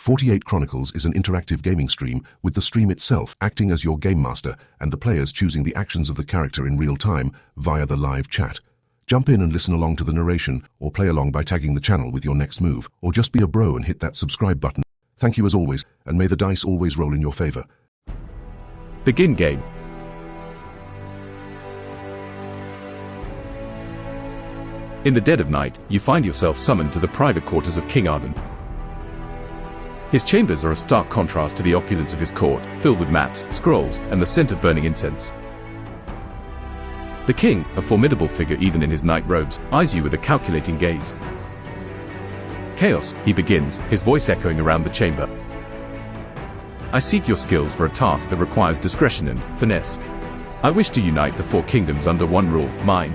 48 Chronicles is an interactive gaming stream with the stream itself acting as your game master and the players choosing the actions of the character in real time via the live chat. Jump in and listen along to the narration, or play along by tagging the channel with your next move, or just be a bro and hit that subscribe button. Thank you as always, and may the dice always roll in your favor. Begin game. In the dead of night, you find yourself summoned to the private quarters of King Arden. His chambers are a stark contrast to the opulence of his court, filled with maps, scrolls, and the scent of burning incense. The king, a formidable figure even in his night robes, eyes you with a calculating gaze. Chaos, he begins, his voice echoing around the chamber. I seek your skills for a task that requires discretion and finesse. I wish to unite the 4 kingdoms under one rule, mine.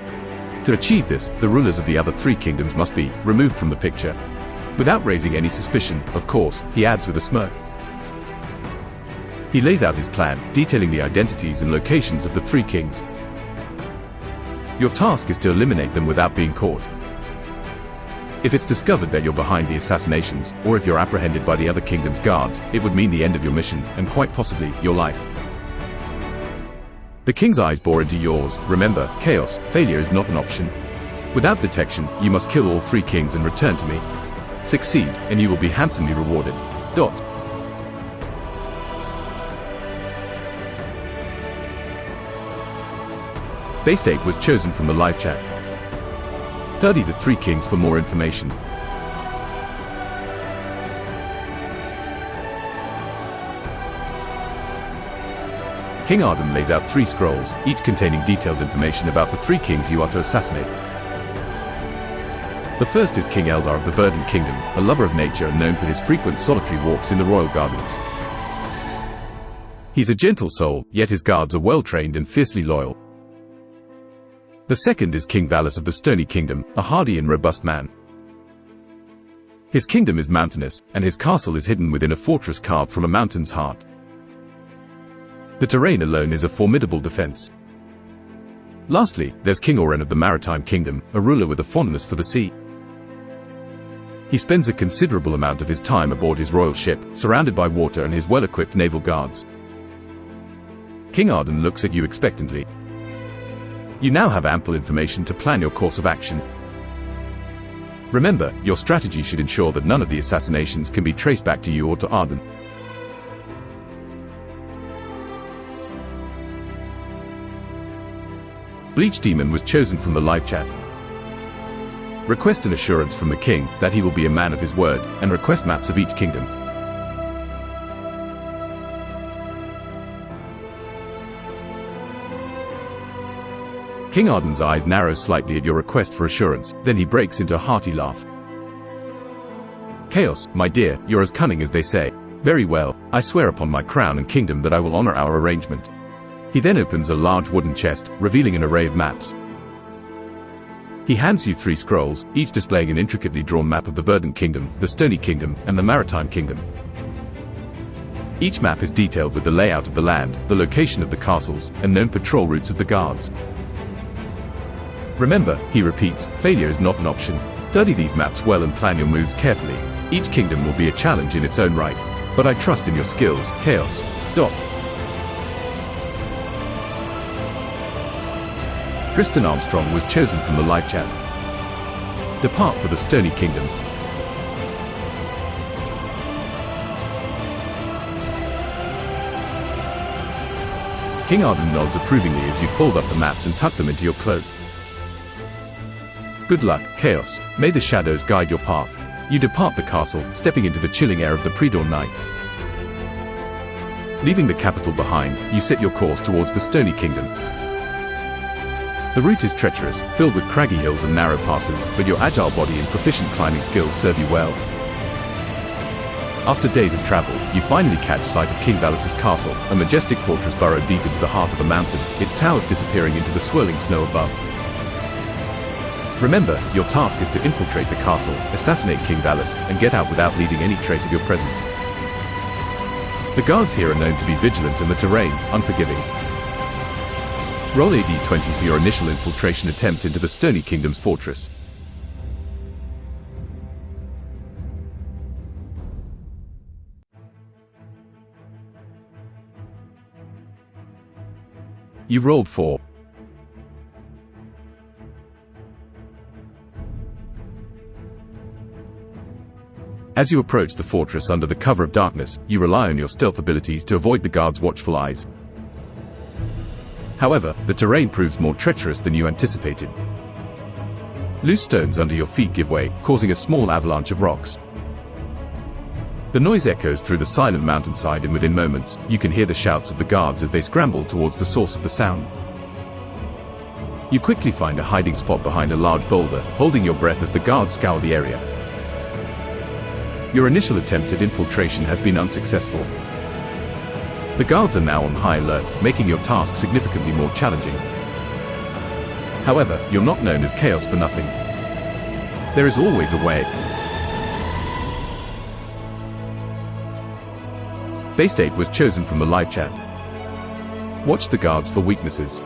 To achieve this, the rulers of the other 3 kingdoms must be removed from the picture. Without raising any suspicion, of course, he adds with a smirk. He lays out his plan, detailing the identities and locations of the 3 kings. Your task is to eliminate them without being caught. If it's discovered that you're behind the assassinations, or if you're apprehended by the other kingdom's guards, it would mean the end of your mission, and quite possibly, your life. The king's eyes bore into yours. Remember, chaos, failure is not an option. Without detection, you must kill all 3 kings and return to me. Succeed, and you will be handsomely rewarded. Base date was chosen from the live chat. Study the 3 kings for more information. King Arden lays out 3 scrolls, each containing detailed information about the 3 kings you are to assassinate. The first is King Eldar of the Verdant Kingdom, a lover of nature and known for his frequent solitary walks in the royal gardens. He's a gentle soul, yet his guards are well-trained and fiercely loyal. The second is King Valus of the Stony Kingdom, a hardy and robust man. His kingdom is mountainous, and his castle is hidden within a fortress carved from a mountain's heart. The terrain alone is a formidable defense. Lastly, there's King Oren of the Maritime Kingdom, a ruler with a fondness for the sea. He spends a considerable amount of his time aboard his royal ship, surrounded by water and his well-equipped naval guards. King Arden looks at you expectantly. You now have ample information to plan your course of action. Remember, your strategy should ensure that none of the assassinations can be traced back to you or to Arden. Bleach Demon was chosen from the live chat. Request an assurance from the king that he will be a man of his word, and request maps of each kingdom. King Arden's eyes narrow slightly at your request for assurance, then he breaks into a hearty laugh. Chaos, my dear, you're as cunning as they say. Very well, I swear upon my crown and kingdom that I will honor our arrangement. He then opens a large wooden chest, revealing an array of maps. He hands you 3 scrolls, each displaying an intricately drawn map of the Verdant Kingdom, the Stony Kingdom, and the Maritime Kingdom. Each map is detailed with the layout of the land, the location of the castles, and known patrol routes of the guards. Remember, he repeats, failure is not an option. Study these maps well and plan your moves carefully. Each kingdom will be a challenge in its own right. But I trust in your skills, Chaos. Tristan Armstrong was chosen from the live chat. Depart for the Stony Kingdom. King Arden nods approvingly as you fold up the maps and tuck them into your cloak. Good luck, Chaos. May the shadows guide your path. You depart the castle, stepping into the chilling air of the pre-dawn night. Leaving the capital behind, you set your course towards the Stony Kingdom. The route is treacherous, filled with craggy hills and narrow passes, but your agile body and proficient climbing skills serve you well. After days of travel, you finally catch sight of King Valus's castle, a majestic fortress burrowed deep into the heart of a mountain, its towers disappearing into the swirling snow above. Remember, your task is to infiltrate the castle, assassinate King Valus, and get out without leaving any trace of your presence. The guards here are known to be vigilant and the terrain, unforgiving. Roll a d20 for your initial infiltration attempt into the Stony Kingdom's fortress. You rolled 4. As you approach the fortress under the cover of darkness, you rely on your stealth abilities to avoid the guards' watchful eyes. However, the terrain proves more treacherous than you anticipated. Loose stones under your feet give way, causing a small avalanche of rocks. The noise echoes through the silent mountainside, and within moments, you can hear the shouts of the guards as they scramble towards the source of the sound. You quickly find a hiding spot behind a large boulder, holding your breath as the guards scour the area. Your initial attempt at infiltration has been unsuccessful. The guards are now on high alert, making your task significantly more challenging. However, you're not known as Chaos for nothing. There is always a way. Base State was chosen from the live chat. Watch the guards for weaknesses.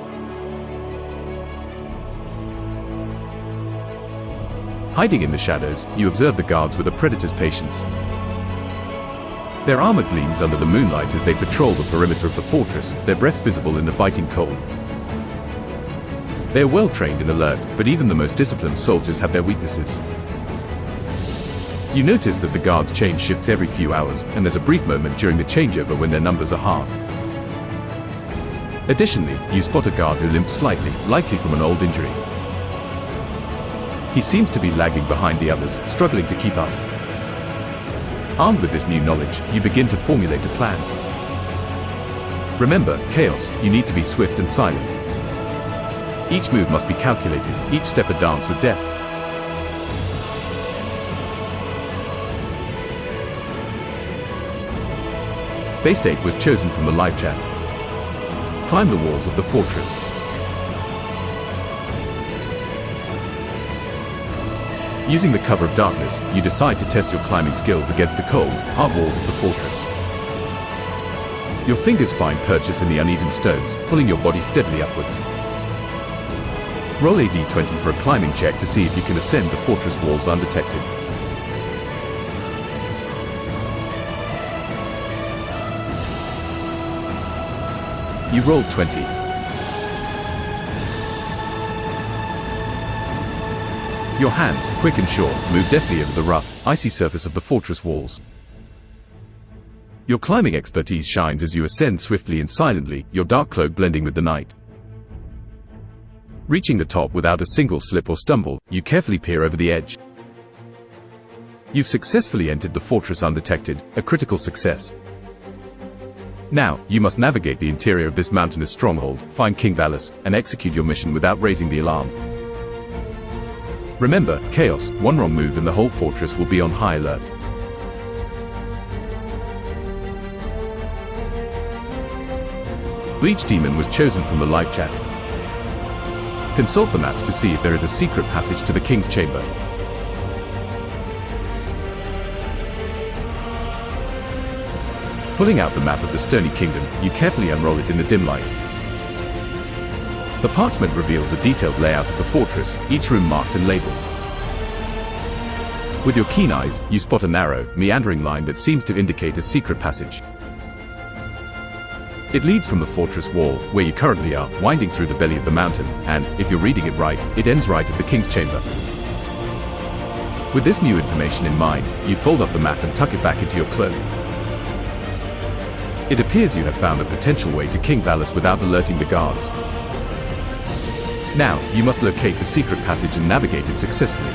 Hiding in the shadows, you observe the guards with a predator's patience. Their armor gleams under the moonlight as they patrol the perimeter of the fortress, their breaths visible in the biting cold. They are well trained and alert, but even the most disciplined soldiers have their weaknesses. You notice that the guards change shifts every few hours, and there's a brief moment during the changeover when their numbers are halved. Additionally, you spot a guard who limps slightly, likely from an old injury. He seems to be lagging behind the others, struggling to keep up. Armed with this new knowledge, you begin to formulate a plan. Remember, Chaos, you need to be swift and silent. Each move must be calculated, each step a dance with death. Base State was chosen from the live chat. Climb the walls of the fortress. Using the cover of darkness, you decide to test your climbing skills against the cold, hard walls of the fortress. Your fingers find purchase in the uneven stones, pulling your body steadily upwards. Roll a d20 for a climbing check to see if you can ascend the fortress walls undetected. You rolled 20. Your hands, quick and short, move deftly over the rough, icy surface of the fortress walls. Your climbing expertise shines as you ascend swiftly and silently, your dark cloak blending with the night. Reaching the top without a single slip or stumble, you carefully peer over the edge. You've successfully entered the fortress undetected, a critical success. Now, you must navigate the interior of this mountainous stronghold, find King Valus, and execute your mission without raising the alarm. Remember, Chaos, one wrong move and the whole fortress will be on high alert. Bleach Demon was chosen from the live chat. Consult the maps to see if there is a secret passage to the King's Chamber. Pulling out the map of the Stony Kingdom, you carefully unroll it in the dim light. The parchment reveals a detailed layout of the fortress, each room marked and labeled. With your keen eyes, you spot a narrow, meandering line that seems to indicate a secret passage. It leads from the fortress wall, where you currently are, winding through the belly of the mountain, and, if you're reading it right, it ends right at the King's Chamber. With this new information in mind, you fold up the map and tuck it back into your cloak. It appears you have found a potential way to King Valus without alerting the guards. Now, you must locate the secret passage and navigate it successfully.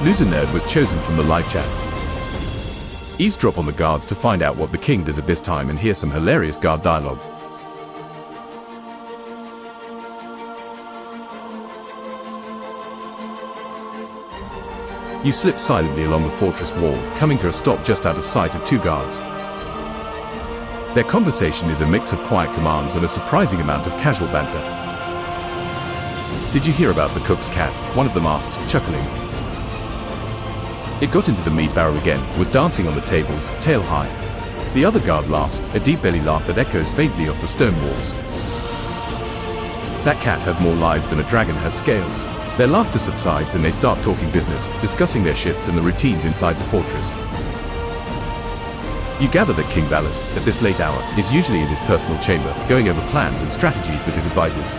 Loser Nerd was chosen from the live chat. Eavesdrop on the guards to find out what the king does at this time and hear some hilarious guard dialogue. You slip silently along the fortress wall, coming to a stop just out of sight of two guards. Their conversation is a mix of quiet commands and a surprising amount of casual banter. "Did you hear about the cook's cat?" one of them asks, chuckling. "It got into the meat barrel again, was dancing on the tables, tail high." The other guard laughs, a deep belly laugh that echoes faintly off the stone walls. "That cat has more lives than a dragon has scales." Their laughter subsides and they start talking business, discussing their shifts and the routines inside the fortress. You gather that King Valus, at this late hour, is usually in his personal chamber, going over plans and strategies with his advisors.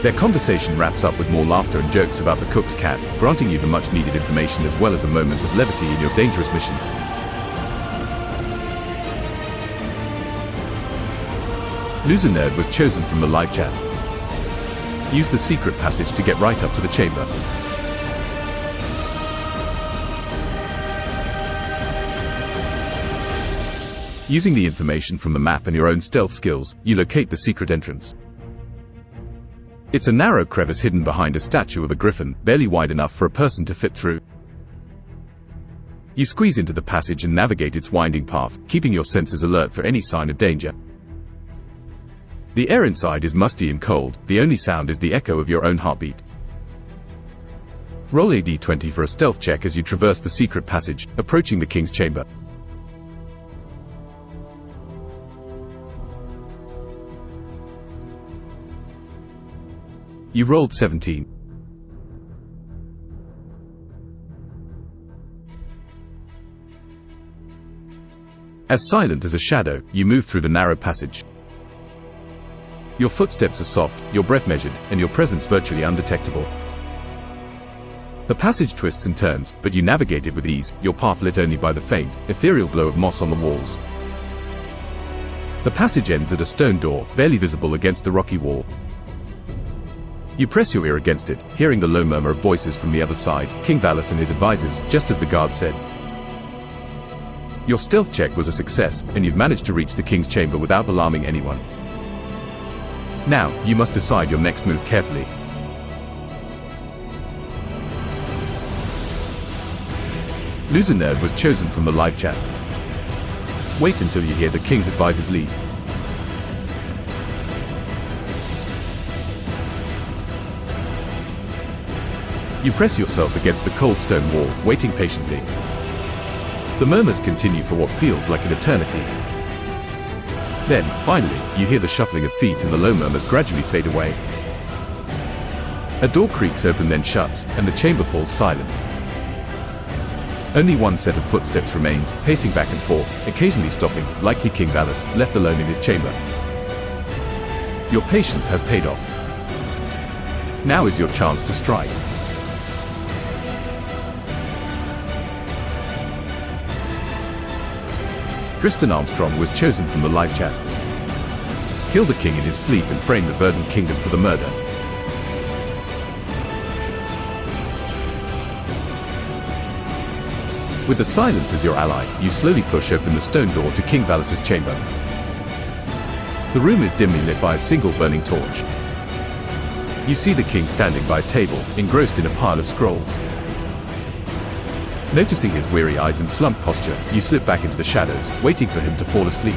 Their conversation wraps up with more laughter and jokes about the cook's cat, granting you the much-needed information as well as a moment of levity in your dangerous mission. Loser Nerd was chosen from the live chat. Use the secret passage to get right up to the chamber. Using the information from the map and your own stealth skills, you locate the secret entrance. It's a narrow crevice hidden behind a statue of a griffin, barely wide enough for a person to fit through. You squeeze into the passage and navigate its winding path, keeping your senses alert for any sign of danger. The air inside is musty and cold, the only sound is the echo of your own heartbeat. Roll a d20 for a stealth check as you traverse the secret passage, approaching the king's chamber. You rolled 17. As silent as a shadow, you move through the narrow passage. Your footsteps are soft, your breath measured, and your presence virtually undetectable. The passage twists and turns, but you navigate it with ease, your path lit only by the faint, ethereal glow of moss on the walls. The passage ends at a stone door, barely visible against the rocky wall. You press your ear against it, hearing the low murmur of voices from the other side, King Valus and his advisors, just as the guard said. Your stealth check was a success, and you've managed to reach the king's chamber without alarming anyone. Now, you must decide your next move carefully. Loser Nerd was chosen from the live chat. Wait until you hear the king's advisors leave. You press yourself against the cold stone wall, waiting patiently. The murmurs continue for what feels like an eternity. Then, finally, you hear the shuffling of feet and the low murmurs gradually fade away. A door creaks open then shuts, and the chamber falls silent. Only one set of footsteps remains, pacing back and forth, occasionally stopping, likely King Valus, left alone in his chamber. Your patience has paid off. Now is your chance to strike. Tristan Armstrong was chosen from the live chat. Kill the king in his sleep and frame the Verdant Kingdom for the murder. With the silence as your ally, you slowly push open the stone door to King Valus's chamber. The room is dimly lit by a single burning torch. You see the king standing by a table, engrossed in a pile of scrolls. Noticing his weary eyes and slumped posture, you slip back into the shadows, waiting for him to fall asleep.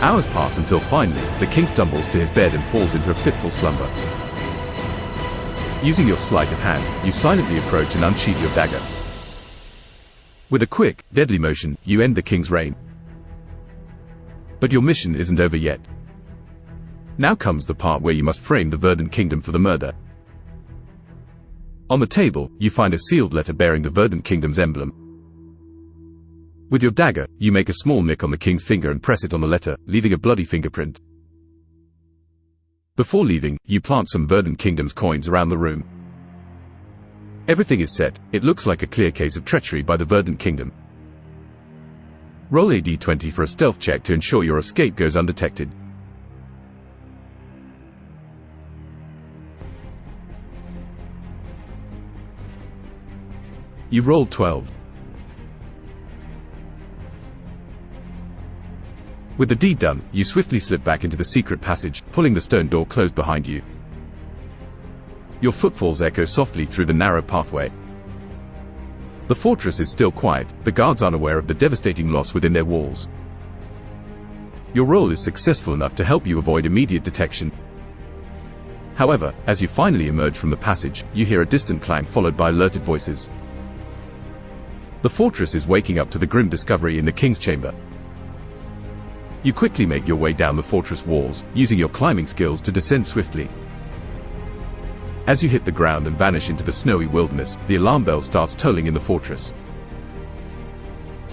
Hours pass until finally, the king stumbles to his bed and falls into a fitful slumber. Using your sleight of hand, you silently approach and unsheath your dagger. With a quick, deadly motion, you end the king's reign. But your mission isn't over yet. Now comes the part where you must frame the Verdant Kingdom for the murder. On the table, you find a sealed letter bearing the Verdant Kingdom's emblem. With your dagger, you make a small nick on the king's finger and press it on the letter, leaving a bloody fingerprint. Before leaving, you plant some Verdant Kingdom's coins around the room. Everything is set. It looks like a clear case of treachery by the Verdant Kingdom. Roll a d20 for a stealth check to ensure your escape goes undetected. You rolled 12. With the deed done, you swiftly slip back into the secret passage, pulling the stone door closed behind you. Your footfalls echo softly through the narrow pathway. The fortress is still quiet, the guards unaware of the devastating loss within their walls. Your role is successful enough to help you avoid immediate detection. However, as you finally emerge from the passage, you hear a distant clang followed by alerted voices. The fortress is waking up to the grim discovery in the king's chamber. You quickly make your way down the fortress walls, using your climbing skills to descend swiftly. As you hit the ground and vanish into the snowy wilderness, the alarm bell starts tolling in the fortress.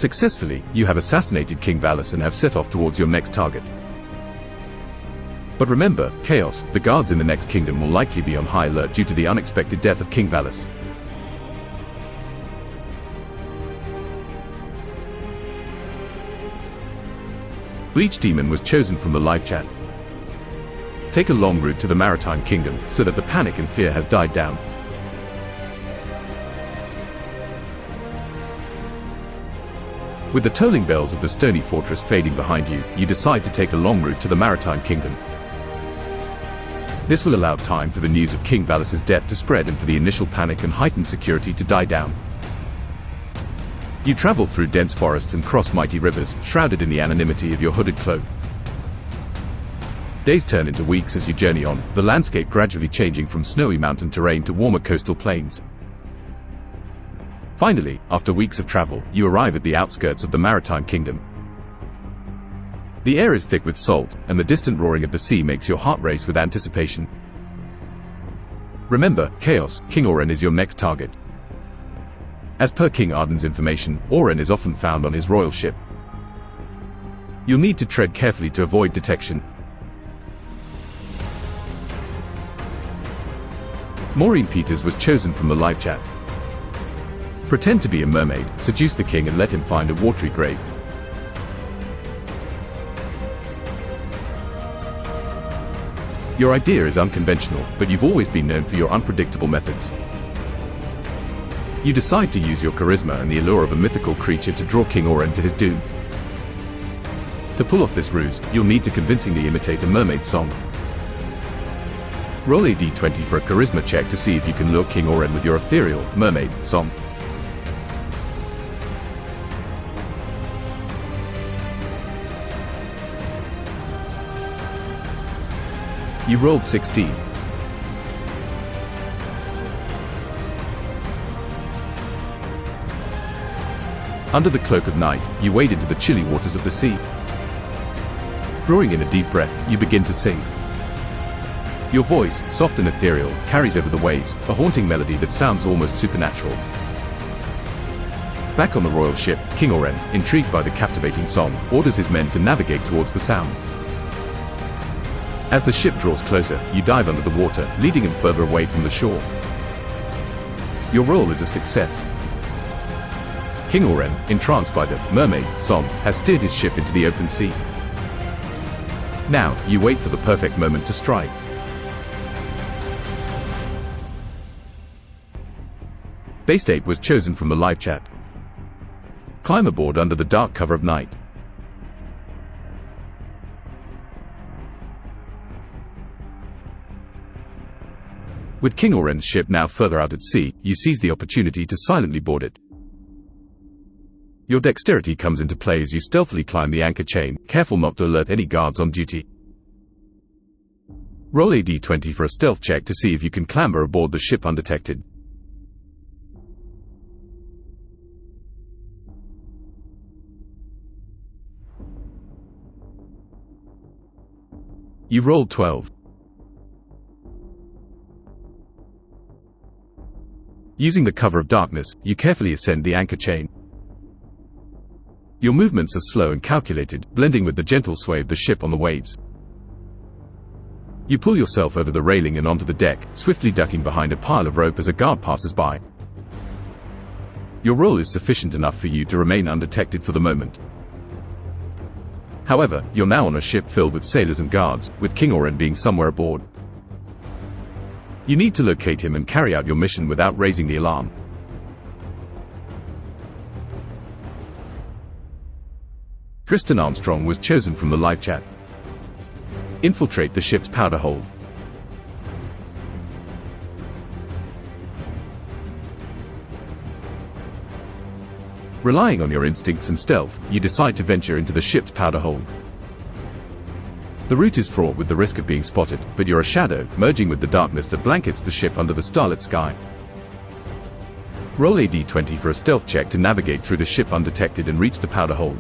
Successfully, you have assassinated King Valus and have set off towards your next target. But remember, Chaos, the guards in the next kingdom will likely be on high alert due to the unexpected death of King Valus. Bleach Demon was chosen from the live chat. Take a long route to the Maritime Kingdom, so that the panic and fear has died down. With the tolling bells of the stony fortress fading behind you, you decide to take a long route to the Maritime Kingdom. This will allow time for the news of King Valus's death to spread and for the initial panic and heightened security to die down. You travel through dense forests and cross mighty rivers, shrouded in the anonymity of your hooded cloak. Days turn into weeks as you journey on, the landscape gradually changing from snowy mountain terrain to warmer coastal plains. Finally, after weeks of travel, you arrive at the outskirts of the Maritime Kingdom. The air is thick with salt, and the distant roaring of the sea makes your heart race with anticipation. Remember, Chaos, King Oren is your next target. As per King Arden's information, Oren is often found on his royal ship. You'll need to tread carefully to avoid detection. Maureen Peters was chosen from the live chat. Pretend to be a mermaid, seduce the king and let him find a watery grave. Your idea is unconventional, but you've always been known for your unpredictable methods. You decide to use your charisma and the allure of a mythical creature to draw King Oren to his doom. To pull off this ruse, you'll need to convincingly imitate a mermaid song. Roll a d20 for a charisma check to see if you can lure King Oren with your ethereal, mermaid, song. You rolled 16. Under the cloak of night, you wade into the chilly waters of the sea. Drawing in a deep breath, you begin to sing. Your voice, soft and ethereal, carries over the waves, a haunting melody that sounds almost supernatural. Back on the royal ship, King Oren, intrigued by the captivating song, orders his men to navigate towards the sound. As the ship draws closer, you dive under the water, leading him further away from the shore. Your roll is a success. King Oren, entranced by the mermaid song, has steered his ship into the open sea. Now, you wait for the perfect moment to strike. Base Ape was chosen from the live chat. Climb aboard under the dark cover of night. With King Oren's ship now further out at sea, you seize the opportunity to silently board it. Your dexterity comes into play as you stealthily climb the anchor chain, careful not to alert any guards on duty. Roll a d20 for a stealth check to see if you can clamber aboard the ship undetected. You rolled 12. Using the cover of darkness, you carefully ascend the anchor chain. Your movements are slow and calculated, blending with the gentle sway of the ship on the waves. You pull yourself over the railing and onto the deck, swiftly ducking behind a pile of rope as a guard passes by. Your roll is sufficient enough for you to remain undetected for the moment. However, you're now on a ship filled with sailors and guards, with King Oren being somewhere aboard. You need to locate him and carry out your mission without raising the alarm. Tristan Armstrong was chosen from the live chat. Infiltrate the ship's powder hold. Relying on your instincts and stealth, you decide to venture into the ship's powder hold. The route is fraught with the risk of being spotted, but you're a shadow, merging with the darkness that blankets the ship under the starlit sky. Roll a d20 for a stealth check to navigate through the ship undetected and reach the powder hold.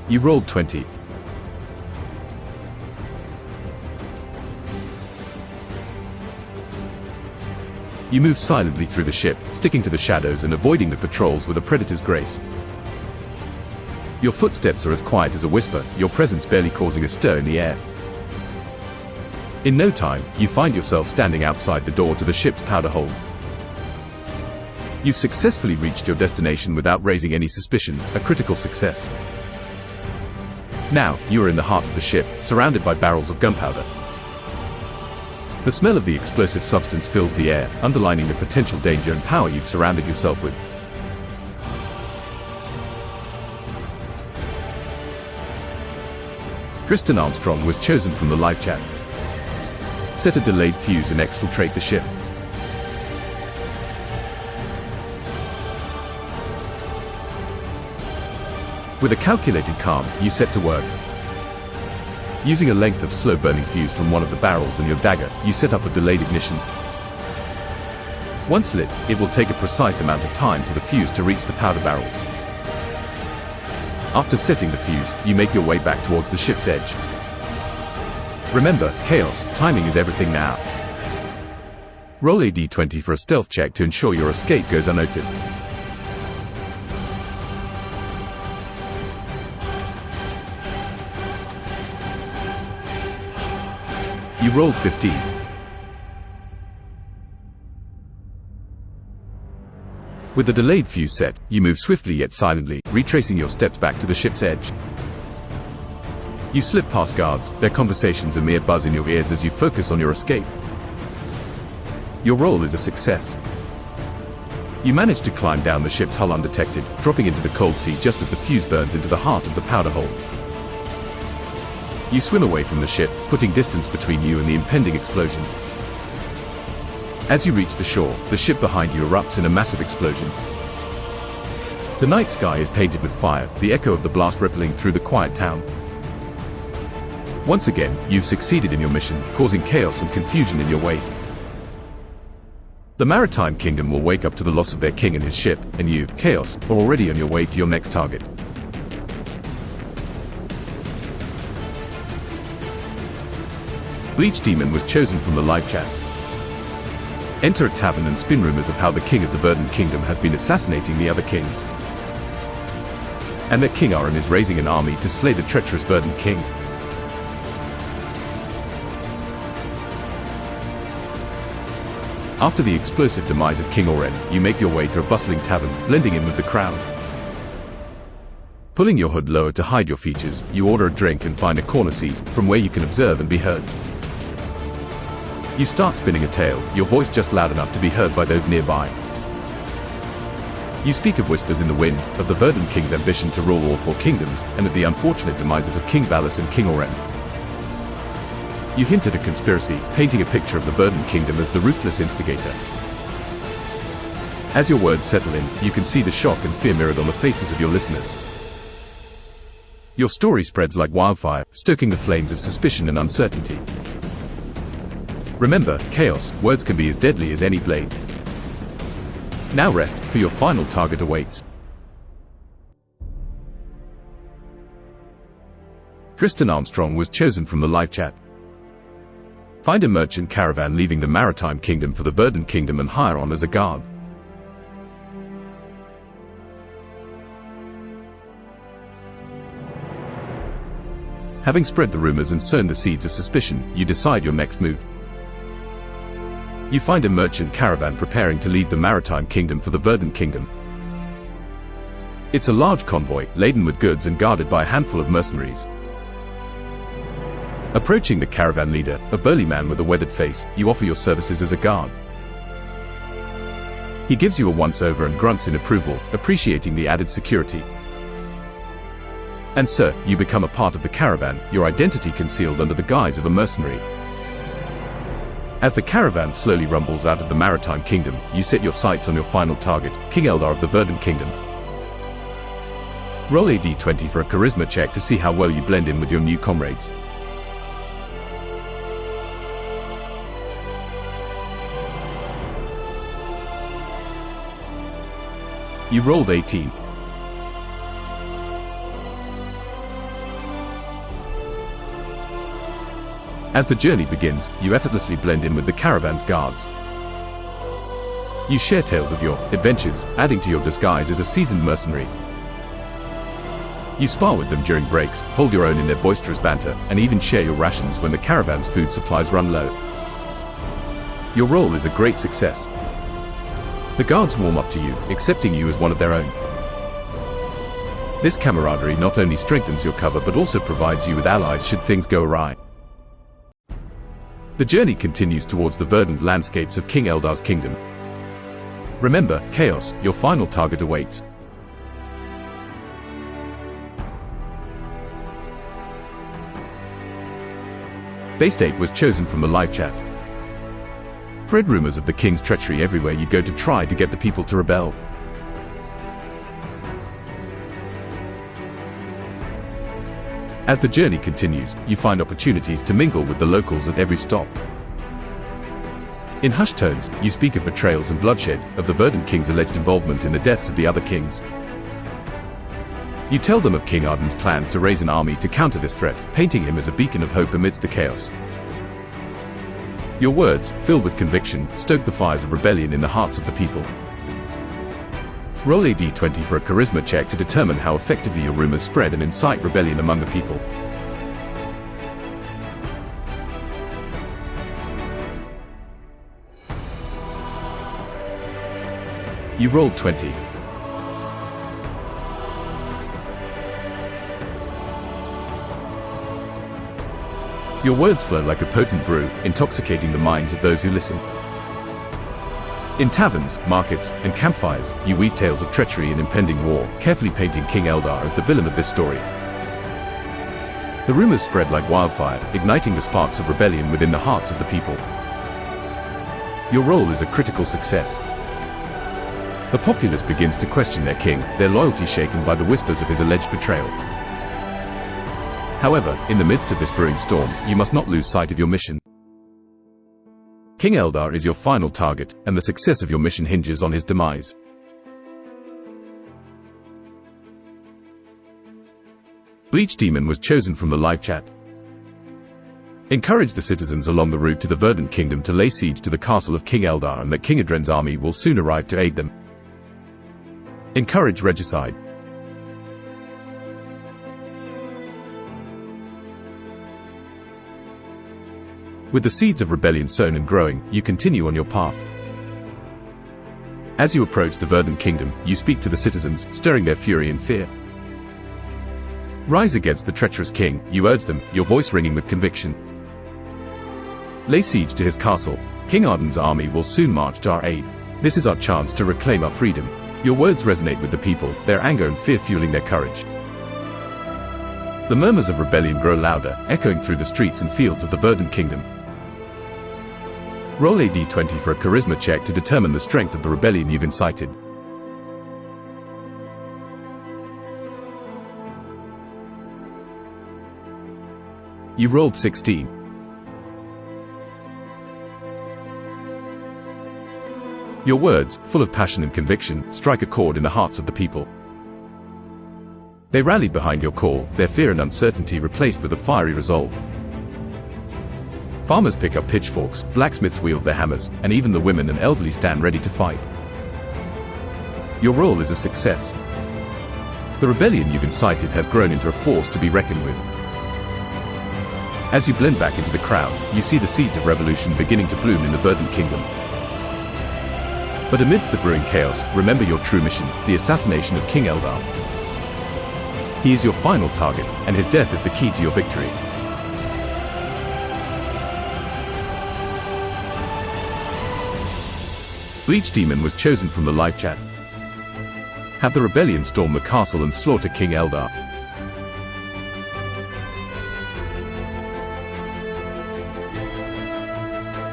You rolled 20. You move silently through the ship, sticking to the shadows and avoiding the patrols with a predator's grace. Your footsteps are as quiet as a whisper, your presence barely causing a stir in the air. In no time, you find yourself standing outside the door to the ship's powder hold. You've successfully reached your destination without raising any suspicion, a critical success. Now, you are in the heart of the ship, surrounded by barrels of gunpowder. The smell of the explosive substance fills the air, underlining the potential danger and power you've surrounded yourself with. Tristan Armstrong was chosen from the live chat. Set a delayed fuse and exfiltrate the ship. With a calculated calm, you set to work. Using a length of slow-burning fuse from one of the barrels and your dagger, you set up a delayed ignition. Once lit, it will take a precise amount of time for the fuse to reach the powder barrels. After setting the fuse, you make your way back towards the ship's edge. Remember, chaos, timing is everything now. Roll a d20 for a stealth check to ensure your escape goes unnoticed. You rolled 15. With the delayed fuse set, you move swiftly yet silently, retracing your steps back to the ship's edge. You slip past guards, their conversations a mere buzz in your ears as you focus on your escape. Your roll is a success. You manage to climb down the ship's hull undetected, dropping into the cold sea just as the fuse burns into the heart of the powder hold. You swim away from the ship, putting distance between you and the impending explosion. As you reach the shore, the ship behind you erupts in a massive explosion. The night sky is painted with fire, the echo of the blast rippling through the quiet town. Once again, you've succeeded in your mission, causing chaos and confusion in your wake. The Maritime Kingdom will wake up to the loss of their king and his ship, and you, Chaos, are already on your way to your next target. Bleach Demon was chosen from the live chat. Enter a tavern and spin rumors of how the king of the Verdant Kingdom has been assassinating the other kings. And that King Aron is raising an army to slay the treacherous Verdant King. After the explosive demise of King Oren, you make your way to a bustling tavern, blending in with the crowd. Pulling your hood lower to hide your features, you order a drink and find a corner seat, from where you can observe and be heard. You start spinning a tale, your voice just loud enough to be heard by those nearby. You speak of whispers in the wind, of the Verdant King's ambition to rule all four kingdoms, and of the unfortunate demises of King Valis and King Oren. You hint at a conspiracy, painting a picture of the Verdant Kingdom as the ruthless instigator. As your words settle in, you can see the shock and fear mirrored on the faces of your listeners. Your story spreads like wildfire, stoking the flames of suspicion and uncertainty. Remember, chaos, words can be as deadly as any blade. Now rest, for your final target awaits. Tristan Armstrong was chosen from the live chat. Find a merchant caravan leaving the Maritime Kingdom for the Verdant Kingdom and hire on as a guard. Having spread the rumors and sown the seeds of suspicion, you decide your next move. You find a merchant caravan preparing to leave the Maritime Kingdom for the Verdant Kingdom. It's a large convoy, laden with goods and guarded by a handful of mercenaries. Approaching the caravan leader, a burly man with a weathered face, you offer your services as a guard. He gives you a once-over and grunts in approval, appreciating the added security. And sir, you become a part of the caravan, your identity concealed under the guise of a mercenary. As the caravan slowly rumbles out of the Maritime Kingdom, you set your sights on your final target, King Eldar of the Verdant Kingdom. Roll a d20 for a charisma check to see how well you blend in with your new comrades. You rolled 18. As the journey begins, you effortlessly blend in with the caravan's guards. You share tales of your adventures, adding to your disguise as a seasoned mercenary. You spar with them during breaks, hold your own in their boisterous banter, and even share your rations when the caravan's food supplies run low. Your role is a great success. The guards warm up to you, accepting you as one of their own. This camaraderie not only strengthens your cover but also provides you with allies should things go awry. The journey continues towards the verdant landscapes of King Eldar's kingdom. Remember, Chaos, your final target awaits. Base date was chosen from the live chat. Spread rumors of the king's treachery everywhere you go to try to get the people to rebel. As the journey continues, you find opportunities to mingle with the locals at every stop. In hushed tones, you speak of betrayals and bloodshed, of the verdant king's alleged involvement in the deaths of the other kings. You tell them of King Arden's plans to raise an army to counter this threat, painting him as a beacon of hope amidst the chaos. Your words, filled with conviction, stoke the fires of rebellion in the hearts of the people. Roll a d20 for a charisma check to determine how effectively your rumors spread and incite rebellion among the people. You rolled 20. Your words flow like a potent brew, intoxicating the minds of those who listen. In taverns, markets, and campfires, you weave tales of treachery and impending war, carefully painting King Eldar as the villain of this story. The rumors spread like wildfire, igniting the sparks of rebellion within the hearts of the people. Your role is a critical success. The populace begins to question their king, their loyalty shaken by the whispers of his alleged betrayal. However, in the midst of this brewing storm, you must not lose sight of your mission. King Eldar is your final target, and the success of your mission hinges on his demise. Bleach Demon was chosen from the live chat. Encourage the citizens along the route to the Verdant Kingdom to lay siege to the castle of King Eldar and that King Adren's army will soon arrive to aid them. Encourage regicide. With the seeds of rebellion sown and growing, you continue on your path. As you approach the Verdant Kingdom, you speak to the citizens, stirring their fury and fear. Rise against the treacherous king, you urge them, your voice ringing with conviction. Lay siege to his castle. King Arden's army will soon march to our aid. This is our chance to reclaim our freedom. Your words resonate with the people, their anger and fear fueling their courage. The murmurs of rebellion grow louder, echoing through the streets and fields of the Verdant Kingdom. Roll a d20 for a charisma check to determine the strength of the rebellion you've incited. You rolled 16. Your words, full of passion and conviction, strike a chord in the hearts of the people. They rallied behind your call, their fear and uncertainty replaced with a fiery resolve. Farmers pick up pitchforks, blacksmiths wield their hammers, and even the women and elderly stand ready to fight. Your role is a success. The rebellion you've incited has grown into a force to be reckoned with. As you blend back into the crowd, you see the seeds of revolution beginning to bloom in the Verdant Kingdom. But amidst the brewing chaos, remember your true mission, the assassination of King Eldar. He is your final target, and his death is the key to your victory. Bleach Demon was chosen from the live chat. Have the rebellion storm the castle and slaughter King Eldar.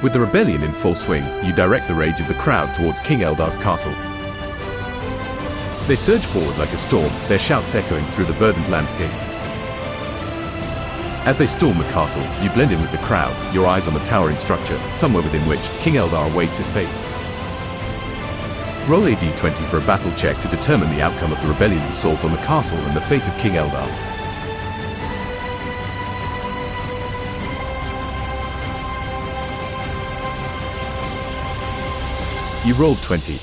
With the rebellion in full swing, you direct the rage of the crowd towards King Eldar's castle. They surge forward like a storm, their shouts echoing through the verdant landscape. As they storm the castle, you blend in with the crowd, your eyes on the towering structure, somewhere within which King Eldar awaits his fate. Roll a d20 for a battle check to determine the outcome of the rebellion's assault on the castle and the fate of King Eldar. You rolled 20.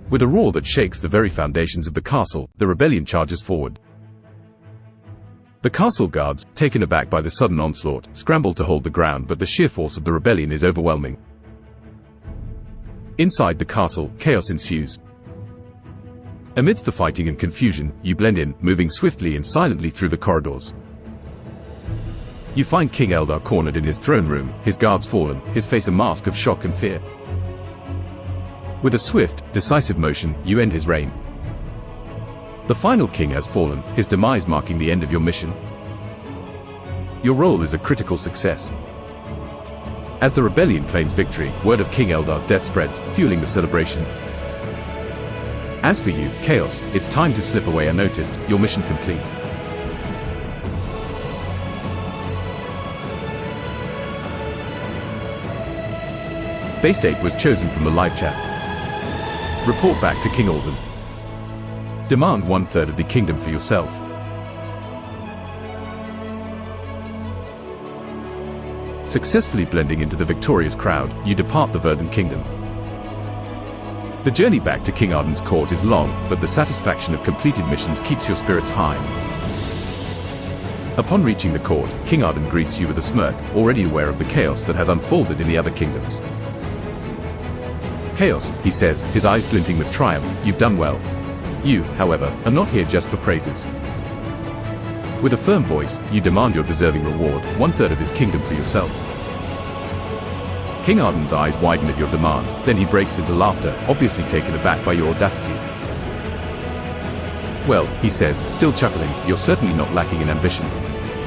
With a roar that shakes the very foundations of the castle, the rebellion charges forward. The castle guards, taken aback by the sudden onslaught, scramble to hold the ground, but the sheer force of the rebellion is overwhelming. Inside the castle, chaos ensues. Amidst the fighting and confusion, you blend in, moving swiftly and silently through the corridors. You find King Eldar cornered in his throne room, his guards fallen, his face a mask of shock and fear. With a swift, decisive motion, you end his reign. The final king has fallen, his demise marking the end of your mission. Your role is a critical success. As the rebellion claims victory, word of King Eldar's death spreads, fueling the celebration. As for you, Chaos, it's time to slip away unnoticed, your mission complete. Base date was chosen from the live chat. Report back to King Alden. Demand 1/3 of the kingdom for yourself. Successfully blending into the victorious crowd, you depart the Verdant Kingdom. The journey back to King Arden's court is long, but the satisfaction of completed missions keeps your spirits high. Upon reaching the court, King Arden greets you with a smirk, already aware of the chaos that has unfolded in the other kingdoms. Chaos, he says, his eyes glinting with triumph, you've done well. You, however, are not here just for praises. With a firm voice, you demand your deserving reward, 1/3 of his kingdom for yourself. King Arden's eyes widen at your demand, then he breaks into laughter, obviously taken aback by your audacity. Well, he says, still chuckling, you're certainly not lacking in ambition.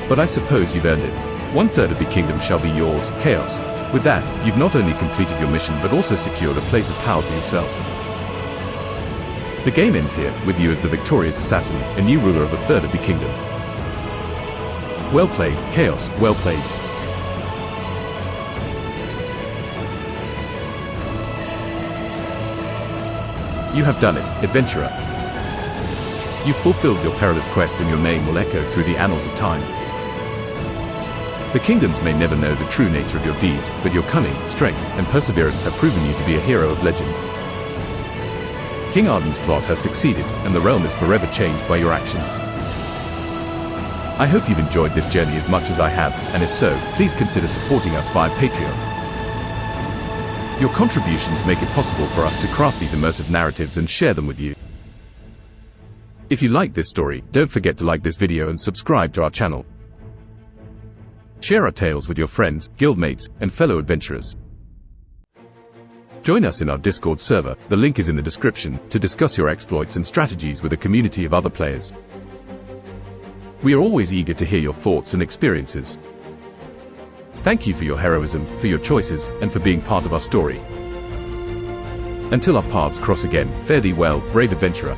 But I suppose you've earned it. 1/3 of the kingdom shall be yours, Chaos. With that, you've not only completed your mission but also secured a place of power for yourself. The game ends here, with you as the victorious assassin, a new ruler of 1/3 of the kingdom. Well played, Chaos, well played. You have done it, adventurer. You've fulfilled your perilous quest and your name will echo through the annals of time. The kingdoms may never know the true nature of your deeds, but your cunning, strength, and perseverance have proven you to be a hero of legend. King Arden's plot has succeeded, and the realm is forever changed by your actions. I hope you've enjoyed this journey as much as I have, and if so, please consider supporting us via Patreon. Your contributions make it possible for us to craft these immersive narratives and share them with you. If you like this story, don't forget to like this video and subscribe to our channel. Share our tales with your friends, guildmates, and fellow adventurers. Join us in our Discord server, the link is in the description, to discuss your exploits and strategies with a community of other players. We are always eager to hear your thoughts and experiences. Thank you for your heroism, for your choices, and for being part of our story. Until our paths cross again, fare thee well, brave adventurer.